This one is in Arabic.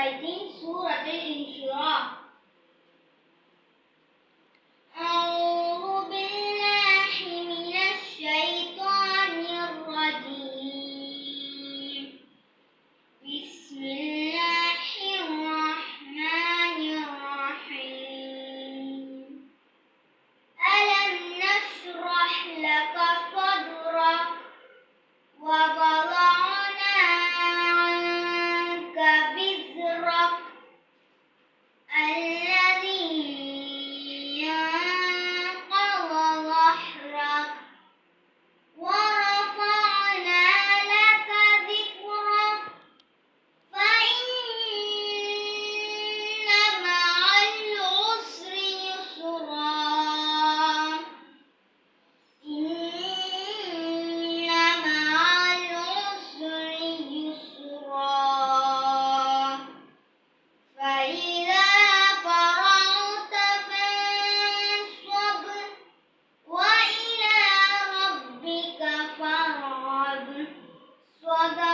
reciting Surah Al-Inshirah. أعوذ بالله من الشيطان الرجيم. بسم الله الرحمن الرحيم. ألم نشرح لك صدرك ووضعنا عنك وزرك الذي أنقض ظهرك ورفعنا لك ذكرك فإن مع العسر يسرا إن مع العسر يسرا فإذا فرغت فانصب وإلى ربك فارغب. صدق